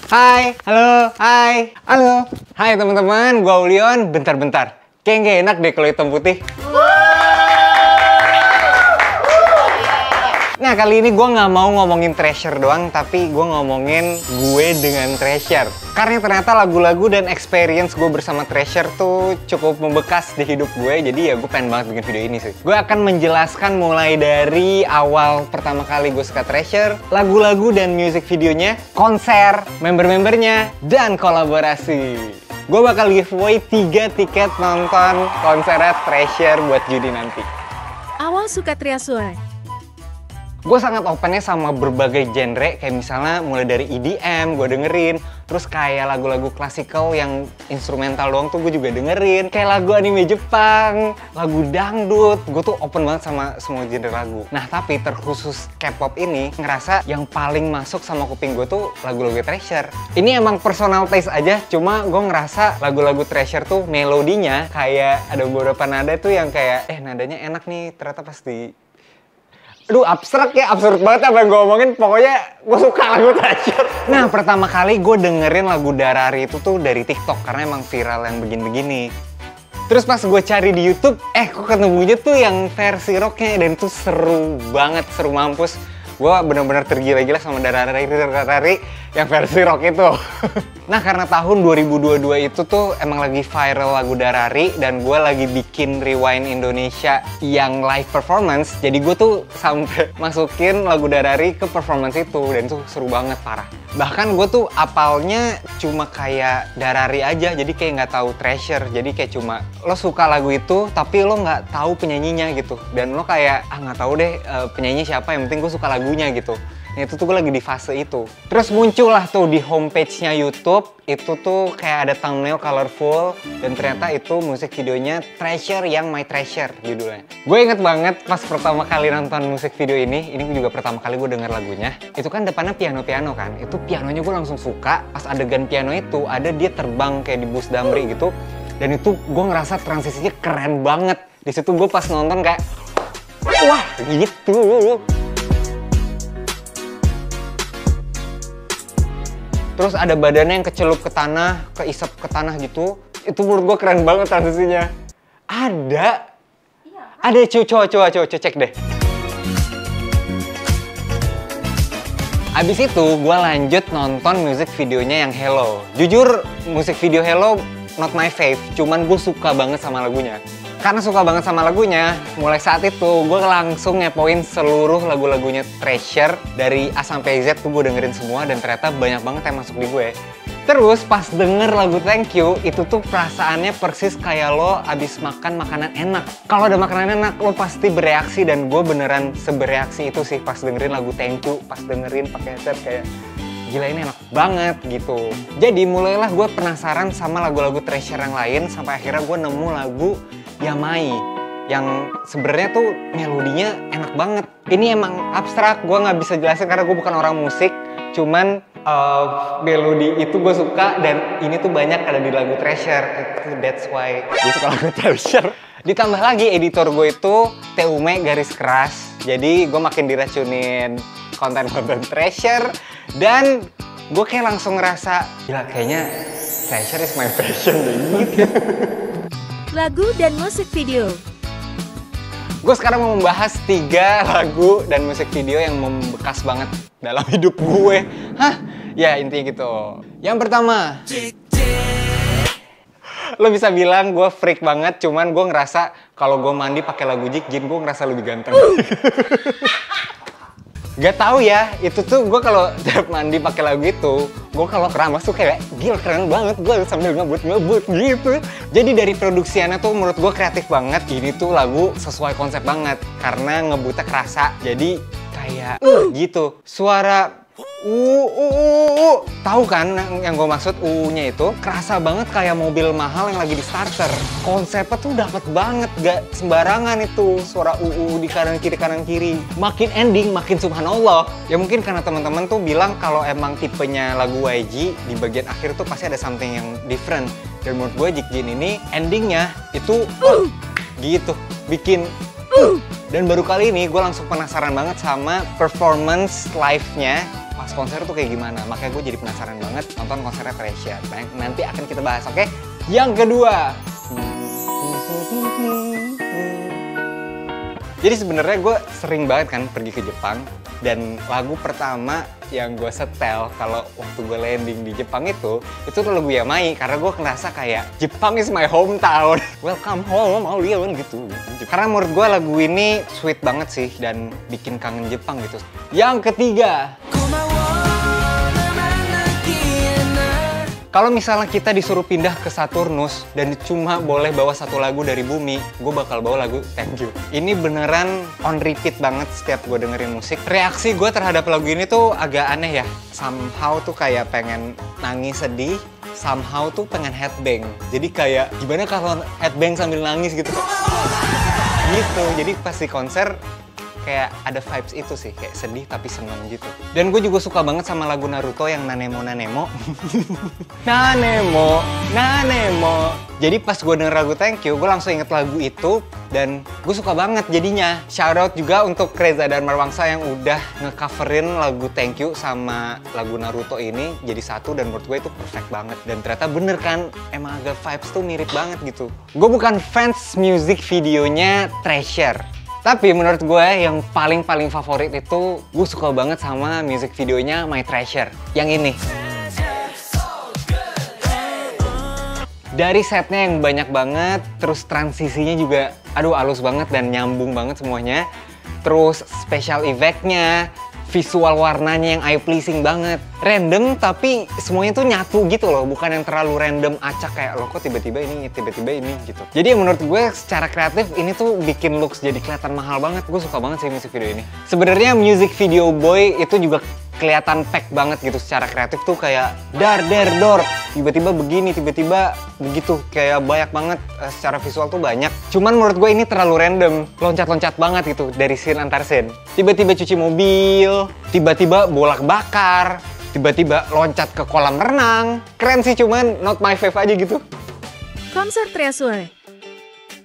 Hai, halo, hai, halo. Hai teman-teman, gua Ulion. Bentar-bentar, kayak nggak enak deh kalau hitam putih. Nah, kali ini gue nggak mau ngomongin Treasure doang, tapi gue ngomongin gue dengan Treasure. Karena ternyata lagu-lagu dan experience gue bersama Treasure tuh cukup membekas di hidup gue, jadi ya gue pengen banget bikin video ini sih. Gue akan menjelaskan mulai dari awal pertama kali gue suka Treasure, lagu-lagu dan music videonya, konser, member-membernya, dan kolaborasi. Gue bakal giveaway 3 tiket nonton konsernya Treasure buat Juni nanti. Awal suka Treasure. Gue sangat opennya sama berbagai genre, kayak misalnya mulai dari EDM gue dengerin, terus kayak lagu-lagu klasikal yang instrumental doang tuh gue juga dengerin, kayak lagu anime Jepang, lagu dangdut, gue tuh open banget sama semua genre lagu. Nah tapi terkhusus K-pop ini, ngerasa yang paling masuk sama kuping gue tuh lagu-lagu Treasure. Ini emang personal taste aja, cuma gue ngerasa lagu-lagu Treasure tuh melodinya kayak ada beberapa nada tuh yang kayak, nadanya enak nih, ternyata pasti aduh abstrak ya, absurd banget apa yang gue omongin, pokoknya gue suka lagu Treasure. Nah pertama kali gue dengerin lagu Darari itu tuh dari TikTok karena emang viral yang begini-begini. Terus pas gue cari di YouTube, kok ketemunya tuh yang versi rocknya dan itu seru banget, seru mampus. Gue bener-bener tergila-gila sama Darari yang versi rock itu. Nah karena tahun 2022 itu tuh emang lagi viral lagu Darari dan gue lagi bikin Rewind Indonesia yang live performance. Jadi gue tuh sampai masukin lagu Darari ke performance itu dan itu seru banget, parah. Bahkan gue tuh apalnya cuma kayak Darari aja, jadi kayak nggak tahu Treasure. Jadi kayak cuma lo suka lagu itu tapi lo nggak tahu penyanyinya gitu. Dan lo kayak nggak tahu deh penyanyi siapa, yang penting gue suka lagunya gitu. Nah, itu tuh gue lagi di fase itu. Terus muncullah tuh di homepage-nya YouTube, itu tuh kayak ada thumbnail colorful, dan ternyata itu musik videonya Treasure yang My Treasure judulnya. Gue inget banget pas pertama kali nonton musik video ini juga pertama kali gue denger lagunya. Itu kan depannya piano-piano kan, itu pianonya gue langsung suka. Pas adegan piano itu, ada dia terbang kayak di bus Damri gitu, dan itu gue ngerasa transisinya keren banget. Di situ gue pas nonton kayak, wah gitu. Terus ada badannya yang kecelup ke tanah, keisap ke tanah gitu. Itu menurut gue keren banget transisinya. Ada. Iya. Ada, coba cek deh. Abis itu gue lanjut nonton musik videonya yang Hello. Jujur musik video Hello not my fave, cuman gue suka banget sama lagunya. Karena suka banget sama lagunya, mulai saat itu gue langsung ngepoin seluruh lagu-lagunya Treasure dari A sampai Z tuh gue dengerin semua dan ternyata banyak banget yang masuk di gue. Terus pas denger lagu Thank You, itu tuh perasaannya persis kayak lo abis makan makanan enak. Kalau ada makanan enak, lo pasti bereaksi dan gue beneran sebereaksi itu sih pas dengerin lagu Thank You, pas dengerin pakai headset kayak gila ini enak banget gitu. Jadi mulailah gue penasaran sama lagu-lagu Treasure yang lain sampai akhirnya gue nemu lagu Yamai yang sebenarnya tuh melodinya enak banget. Ini emang abstrak, gue nggak bisa jelasin karena gue bukan orang musik. Cuman melodi itu gue suka dan ini tuh banyak ada di lagu Treasure. That's why gue suka lagu Treasure. Ditambah lagi editor gue itu Teume garis keras. Jadi gue makin diracunin konten-konten Treasure dan gue kayak langsung ngerasa gila kayaknya Treasure is my passion deh gitu. Lagu dan musik video. Gue sekarang mau membahas 3 lagu dan musik video yang membekas banget dalam hidup gue. Ya intinya gitu. Yang pertama, lo bisa bilang gue freak banget, cuman gue ngerasa kalau gue mandi pakai lagu Jik Jin gue ngerasa lebih ganteng. Gak tau ya, itu tuh gue kalau tiap mandi pakai lagu itu, gue kalau keramas tuh kayak gila keren banget, gue sambil ngebut gitu. Jadi dari produksiannya tuh menurut gue kreatif banget. Ini tuh lagu sesuai konsep banget karena ngebutnya kerasa. Jadi kayak gitu. Suara tahu kan yang gue maksud nya itu kerasa banget kayak mobil mahal yang lagi di starter. Konsepnya tuh dapet banget, gak sembarangan itu suara di kanan kiri. Makin ending makin subhanallah. Ya mungkin karena teman-teman tuh bilang kalau emang tipenya lagu YG di bagian akhir tuh pasti ada something yang different. Dan menurut gue Jik Jin ini endingnya itu gitu bikin Dan baru kali ini gue langsung penasaran banget sama performance live-nya pas konser tuh kayak gimana. Makanya gue jadi penasaran banget nonton konsernya Treasure. Nah, nanti akan kita bahas, oke? Yang kedua. Jadi sebenarnya gue sering banget kan pergi ke Jepang. Dan lagu pertama yang gue setel kalau waktu gue landing di Jepang itu tuh lagu Yamai. Karena gue ngerasa kayak Jepang is my hometown. Welcome home, Alien gitu. Karena menurut gue lagu ini sweet banget sih dan bikin kangen Jepang gitu. Yang ketiga. Kalau misalnya kita disuruh pindah ke Saturnus dan cuma boleh bawa satu lagu dari bumi, gue bakal bawa lagu Thank You. Ini beneran on repeat banget setiap gue dengerin musik. Reaksi gue terhadap lagu ini tuh agak aneh ya. Somehow tuh kayak pengen nangis sedih, somehow tuh pengen headbang. Jadi kayak gimana kalau headbang sambil nangis gitu. Gitu, jadi pas di konser kayak ada vibes itu sih, kayak sedih tapi seneng gitu. Dan gue juga suka banget sama lagu Naruto yang Nanemo Nanemo. Nanemo, Nanemo. Jadi pas gue denger lagu Thank You, gue langsung inget lagu itu dan gue suka banget jadinya. Shoutout juga untuk Reza dan Marwangsa yang udah ngecoverin lagu Thank You sama lagu Naruto ini jadi satu dan menurut gue itu perfect banget. Dan ternyata bener kan, emang agak vibes tuh mirip banget gitu. Gue bukan fans music videonya Treasure. Tapi menurut gue yang paling favorit itu gue suka banget sama music videonya My Treasure. Yang ini. Dari setnya yang banyak banget, terus transisinya juga aduh halus banget dan nyambung banget semuanya. Terus special effect-nya, visual warnanya yang eye pleasing banget. Random tapi semuanya tuh nyatu gitu loh, bukan yang terlalu random acak kayak lo kok tiba-tiba ini gitu. Jadi menurut gue secara kreatif ini tuh bikin looks jadi kelihatan mahal banget. Gue suka banget sih music video ini. Sebenarnya music video Boy itu juga kelihatan pack banget gitu secara kreatif tuh kayak dor tiba-tiba begini tiba-tiba begitu, kayak banyak banget secara visual tuh banyak. Cuman menurut gue ini terlalu random, loncat-loncat banget gitu dari scene antar scene. Tiba-tiba cuci mobil, tiba-tiba bolak bakar, tiba-tiba loncat ke kolam renang. Keren sih, cuman not my fave aja gitu. Konser Treasure.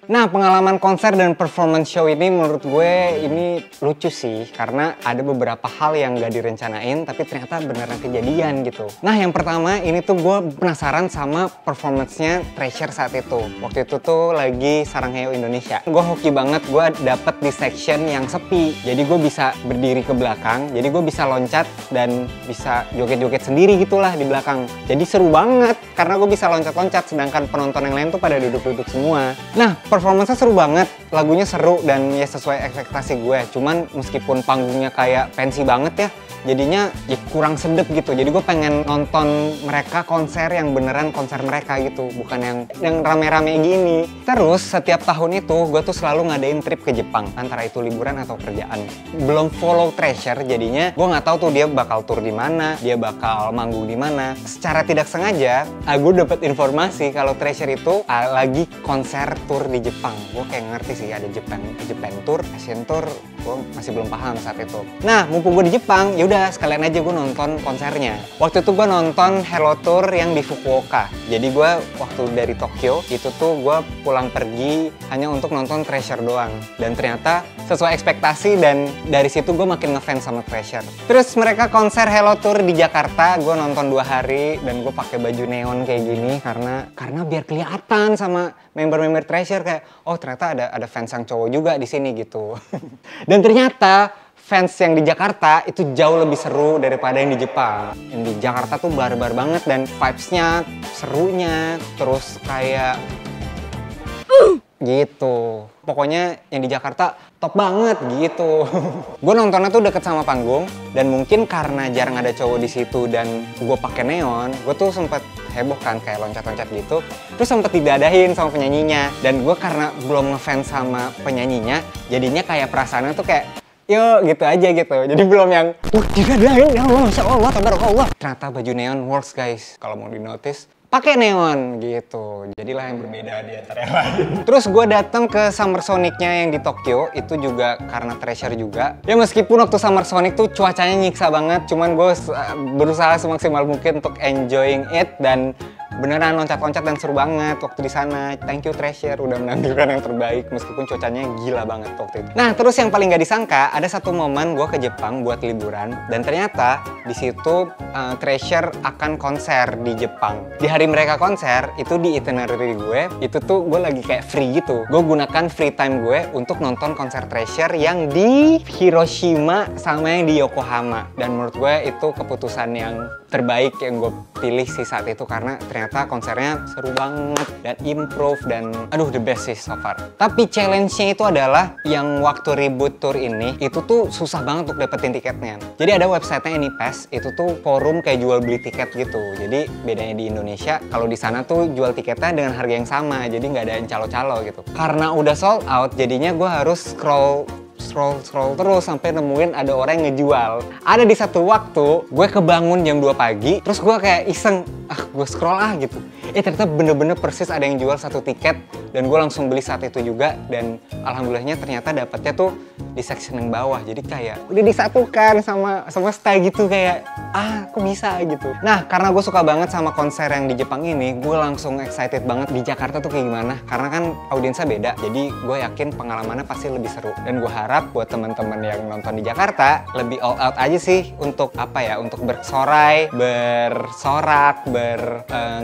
Nah, pengalaman konser dan performance show ini menurut gue ini lucu sih. Karena ada beberapa hal yang gak direncanain tapi ternyata beneran kejadian gitu. Nah, yang pertama ini tuh gue penasaran sama performance-nya Treasure saat itu. Waktu itu tuh lagi Sarangheo Indonesia. Gue hoki banget, gue dapet di section yang sepi. Jadi gue bisa berdiri ke belakang, jadi gue bisa loncat dan bisa joget-joget sendiri gitulah di belakang. Jadi seru banget karena gue bisa loncat-loncat sedangkan penonton yang lain tuh pada duduk-duduk semua. Nah, performance-nya seru banget, lagunya seru dan ya sesuai ekspektasi gue. Cuman meskipun panggungnya kayak pensi banget ya, jadinya ya kurang sedep gitu. Jadi gue pengen nonton mereka konser yang beneran konser mereka gitu, bukan yang rame-rame gini. Terus setiap tahun itu gue tuh selalu ngadain trip ke Jepang, antara itu liburan atau kerjaan. Belum follow Treasure, jadinya gue nggak tahu tuh dia bakal tour di mana, dia bakal manggung di mana. Secara tidak sengaja, gue dapet informasi kalau Treasure itu lagi konser tour di Jepang. Gue kayak ngerti sih ada Japan Tour, Asian Tour, gue masih belum paham saat itu. Nah, mumpung gue di Jepang, yaudah sekalian aja gue nonton konsernya. Waktu itu gue nonton Hello Tour yang di Fukuoka. Jadi gue waktu dari Tokyo, itu tuh gue pulang pergi hanya untuk nonton Treasure doang. Dan ternyata sesuai ekspektasi dan dari situ gue makin ngefans sama Treasure. Terus mereka konser Hello Tour di Jakarta, gue nonton 2 hari dan gue pakai baju neon kayak gini karena biar kelihatan sama member-member Treasure kayak oh ternyata ada fans yang cowok juga di sini gitu. Dan ternyata fans yang di Jakarta itu jauh lebih seru daripada yang di Jepang. Yang di Jakarta tuh barbar banget dan vibes-nya, serunya, terus kayak gitu. Pokoknya yang di Jakarta top banget gitu. Gue nontonnya tuh deket sama panggung dan mungkin karena jarang ada cowok di situ dan gue pakai neon, gue tuh sempet heboh kan kayak loncat-loncat gitu. Terus sempet didadahin sama penyanyinya dan gue karena belum ngefans sama penyanyinya, jadinya kayak perasaannya tuh kayak yuk gitu aja gitu. Jadi belum yang didadahin ya Allah, Masya Allah, tabarakallah. Ternyata baju neon works guys. Kalau mau di notice pakai neon gitu, jadilah yang berbeda di antara yang lain. Terus gue datang ke Summer Sonic-nya yang di Tokyo, itu juga karena Treasure juga. Ya meskipun waktu Summer Sonic tuh cuacanya nyiksa banget, cuman gue berusaha semaksimal mungkin untuk enjoying it dan beneran loncat-loncat dan seru banget waktu di sana. Thank you Treasure udah menampilkan yang terbaik meskipun cuacanya gila banget waktu itu. Nah terus yang paling gak disangka ada satu momen gue ke Jepang buat liburan dan ternyata di situ Treasure akan konser di Jepang. Di hari mereka konser itu di itinerary gue itu tuh gue lagi kayak free gitu. Gue gunakan free time gue untuk nonton konser Treasure yang di Hiroshima sama yang di Yokohama. Dan menurut gue itu keputusan yang terbaik yang gue pilih sih saat itu karena ternyata konsernya seru banget dan improve dan aduh the best sih so far. Tapi challenge-nya itu adalah yang waktu reboot tour ini itu tuh susah banget untuk dapetin tiketnya. Jadi ada websitenya AnyPass, itu tuh forum kayak jual beli tiket gitu. Jadi bedanya di Indonesia kalau di sana tuh jual tiketnya dengan harga yang sama, jadi nggak ada yang calo-calo gitu. Karena udah sold out jadinya gue harus scroll terus sampai nemuin ada orang yang ngejual. Ada di satu waktu gue kebangun jam 2 pagi terus gue kayak iseng gue scroll gitu. Ternyata bener-bener persis ada yang jual satu tiket dan gue langsung beli saat itu juga dan alhamdulillahnya ternyata dapatnya tuh di section yang bawah. Jadi kayak udah disatukan sama style gitu kayak kok bisa gitu. Nah karena gue suka banget sama konser yang di Jepang ini, gue langsung excited banget di Jakarta tuh kayak gimana. Karena kan audiensnya beda, jadi gue yakin pengalamannya pasti lebih seru. Dan gue harap buat teman-teman yang nonton di Jakarta lebih all out aja sih untuk untuk bersorai, bersorak,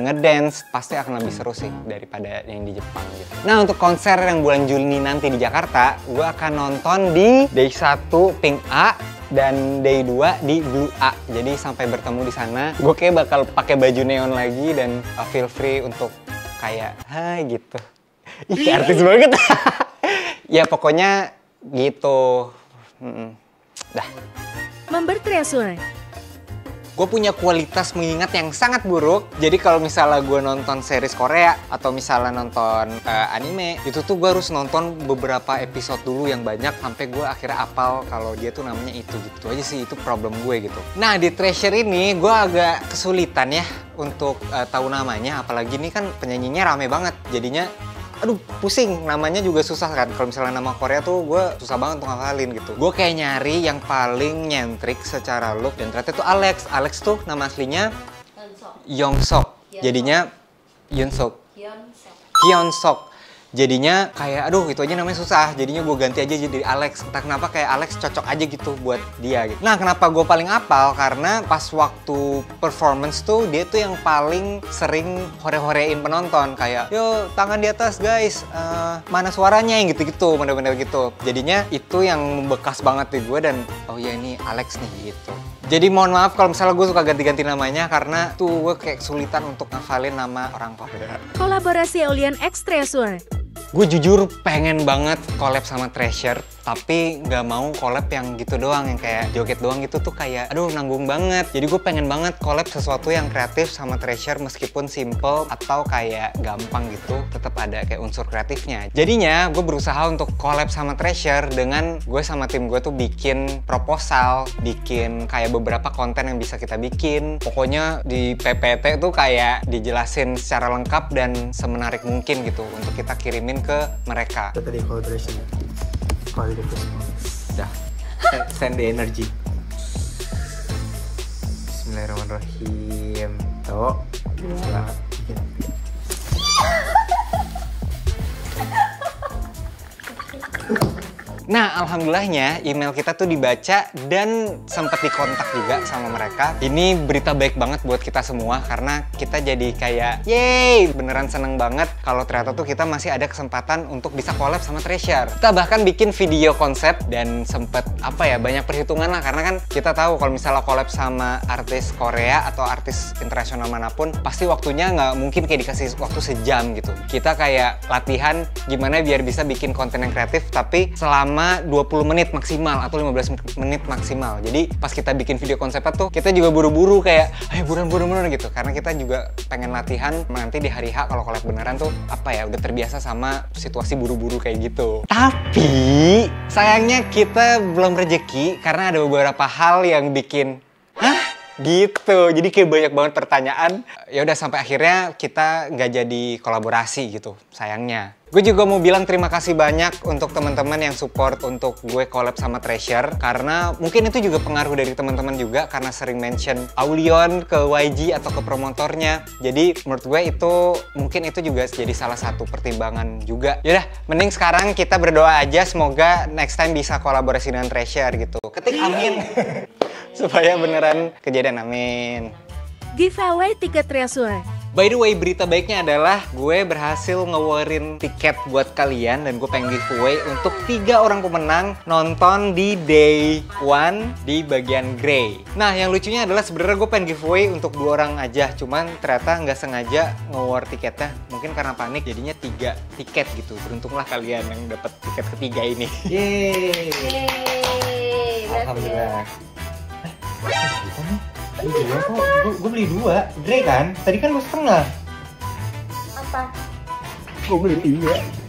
ngedance pasti akan lebih seru sih daripada yang di Jepang gitu. Nah untuk konser yang bulan Juni nanti di Jakarta, gue akan nonton di Day 1 Pink A dan Day 2 di Blue A. Jadi sampai bertemu di sana, gue kayak bakal pakai baju neon lagi dan feel free untuk kayak hai gitu. Ih artis banget. Ya pokoknya gitu. Dah. Member Treasure. Gue punya kualitas mengingat yang sangat buruk. Jadi kalau misalnya gue nonton series Korea atau misalnya nonton anime, itu tuh gue harus nonton beberapa episode dulu yang banyak sampai gue akhirnya apal kalau dia tuh namanya itu gitu aja sih, itu problem gue gitu. Nah di Treasure ini gue agak kesulitan ya untuk tahu namanya, apalagi ini kan penyanyinya rame banget, jadinya aduh pusing, namanya juga susah kan. Kalau misalnya nama Korea tuh gue susah banget untuk ngafalin gitu. Gue kayak nyari yang paling nyentrik secara look dan ternyata itu Alex. Alex tuh nama aslinya Yongsok. Jadinya Yunsok. Hyunsok. Jadinya kayak aduh itu aja namanya susah, jadinya gue ganti aja jadi Alex. Entah kenapa kayak Alex cocok aja gitu buat dia gitu. Nah kenapa gue paling apal, karena pas waktu performance tuh dia tuh yang paling sering hore-horein penonton kayak yo tangan di atas guys, mana suaranya yang gitu-gitu, bener-bener gitu. Jadinya itu yang membekas banget di gue dan oh ya ini Alex nih gitu. Jadi mohon maaf kalau misalnya gue suka ganti-ganti namanya karena tuh gue kayak kesulitan untuk ngafalin nama orang Korea. Kolaborasi Eulian X Treasure. Gue jujur pengen banget collab sama Treasure, tapi nggak mau collab yang gitu doang, yang kayak joget doang gitu tuh kayak aduh nanggung banget. Jadi gue pengen banget collab sesuatu yang kreatif sama Treasure meskipun simple atau kayak gampang gitu, tetap ada kayak unsur kreatifnya. Jadinya gue berusaha untuk collab sama Treasure dengan gue sama tim gue tuh bikin proposal, bikin kayak beberapa konten yang bisa kita bikin. Pokoknya di PPT tuh kayak dijelasin secara lengkap dan semenarik mungkin gitu untuk kita kirimin ke mereka. Tadi collaboration. Quality response. Dah. Send the energy. Bismillahirrahmanirrahim. Tuh. Dua. Nah, alhamdulillahnya email kita tuh dibaca dan sempat dikontak juga sama mereka. Ini berita baik banget buat kita semua karena kita jadi kayak yeay, beneran seneng banget kalau ternyata tuh kita masih ada kesempatan untuk bisa collab sama Treasure. Kita bahkan bikin video konsep dan sempet banyak perhitungan lah, karena kan kita tahu kalau misalnya collab sama artis Korea atau artis internasional manapun pasti waktunya nggak mungkin kayak dikasih waktu sejam gitu. Kita kayak latihan gimana biar bisa bikin konten yang kreatif tapi selama 20 menit maksimal atau 15 menit maksimal. Jadi pas kita bikin video konsepnya tuh kita juga buru-buru kayak ayo buruan gitu, karena kita juga pengen latihan nanti di hari H kalau collab beneran tuh udah terbiasa sama situasi buru-buru kayak gitu. Tapi sayangnya kita belum rezeki karena ada beberapa hal yang bikin Gitu, jadi kayak banyak banget pertanyaan. Ya udah sampai akhirnya kita nggak jadi kolaborasi gitu, sayangnya. Gue juga mau bilang terima kasih banyak untuk teman-teman yang support untuk gue collab sama Treasure, karena mungkin itu juga pengaruh dari teman-teman juga karena sering mention Aulion ke YG atau ke promotornya. Jadi menurut gue itu mungkin itu juga jadi salah satu pertimbangan juga. Yaudah, mending sekarang kita berdoa aja semoga next time bisa kolaborasi dengan Treasure gitu. Ketik amin supaya beneran kejadian, amin. Giveaway tiket Treasure. By the way, berita baiknya adalah gue berhasil ngewarin tiket buat kalian dan gue pengen giveaway untuk 3 orang pemenang nonton di day 1 di bagian Grey. Nah, yang lucunya adalah sebenarnya gue pengen giveaway untuk 2 orang aja, cuman ternyata nggak sengaja ngewar tiketnya. Mungkin karena panik jadinya 3 tiket gitu. Beruntunglah kalian yang dapat tiket ketiga ini. Yeay. Alhamdulillah. Gue beli 2, Grey kan? Tadi kan gue setengah. Apa? Gue beli 3.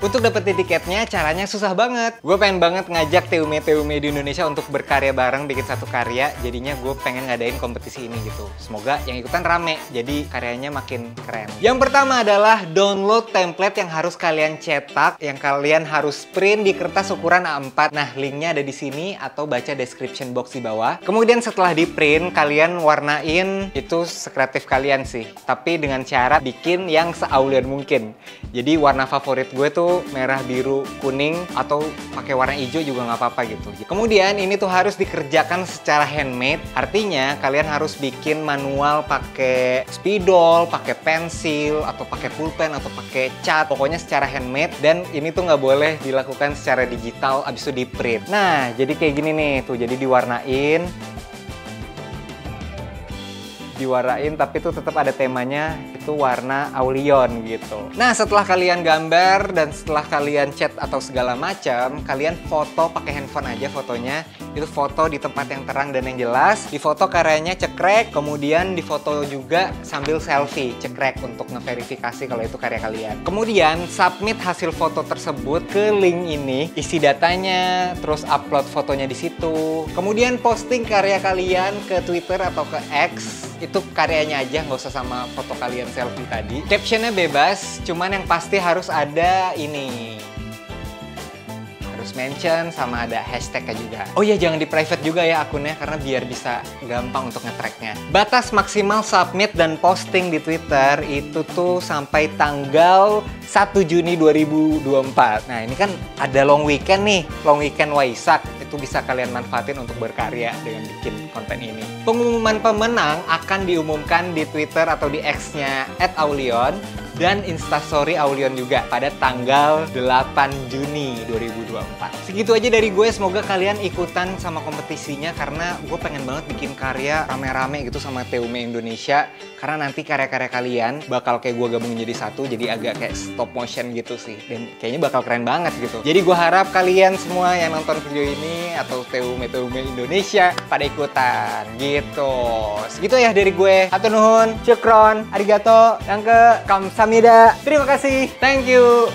Untuk dapetin tiketnya caranya susah banget. Gue pengen banget ngajak TUME di Indonesia untuk berkarya bareng bikin satu karya. Jadinya gue pengen ngadain kompetisi ini gitu. Semoga yang ikutan rame, jadi karyanya makin keren. Yang pertama adalah download template yang harus kalian cetak, yang kalian harus print di kertas ukuran A4. Nah, linknya ada di sini atau baca description box di bawah. Kemudian setelah di print, kalian warnain, itu sekreatif kalian sih. Tapi dengan cara bikin yang se-Aulion mungkin. Jadi warna favorit gue tuh merah, biru, kuning, atau pakai warna hijau juga nggak apa-apa gitu. Kemudian ini tuh harus dikerjakan secara handmade. Artinya kalian harus bikin manual pakai spidol, pakai pensil, atau pakai pulpen, atau pakai cat. Pokoknya secara handmade. Dan ini tuh nggak boleh dilakukan secara digital abis itu di print. Nah, jadi kayak gini nih tuh. Jadi diwarnain tapi itu tetap ada temanya, itu warna Aulion gitu. Nah, setelah kalian gambar dan setelah kalian cat atau segala macam, kalian foto pakai handphone aja fotonya. Itu foto di tempat yang terang dan yang jelas. Di foto karyanya cekrek, kemudian di foto juga sambil selfie cekrek untuk ngeverifikasi kalau itu karya kalian. Kemudian submit hasil foto tersebut ke link ini, isi datanya, terus upload fotonya di situ. Kemudian posting karya kalian ke Twitter atau ke X. Itu karyanya aja, nggak usah sama foto kalian selfie tadi. Captionnya bebas, cuman yang pasti harus ada ini. Harus mention sama ada hashtagnya juga. Oh iya, jangan di private juga ya akunnya, karena biar bisa gampang untuk nge-tracknya. Batas maksimal submit dan posting di Twitter itu tuh sampai tanggal 1 Juni 2024. Nah, ini kan ada long weekend nih, long weekend Waisak. Itu bisa kalian manfaatin untuk berkarya dengan bikin konten ini. Pengumuman pemenang akan diumumkan di Twitter atau di X-nya @Aulion dan Instastory Aulion juga pada tanggal 8 Juni 2024. Segitu aja dari gue, semoga kalian ikutan sama kompetisinya karena gue pengen banget bikin karya rame-rame gitu sama TUME Indonesia, karena nanti karya-karya kalian bakal kayak gue gabungin jadi satu, jadi agak kayak stop motion gitu sih, dan kayaknya bakal keren banget gitu. Jadi gue harap kalian semua yang nonton video ini atau TUME Indonesia pada ikutan gitu. Segitu ya dari gue. Hatur nuhun, syukron, arigato, danke, kamsahamnida. Terima kasih, thank you.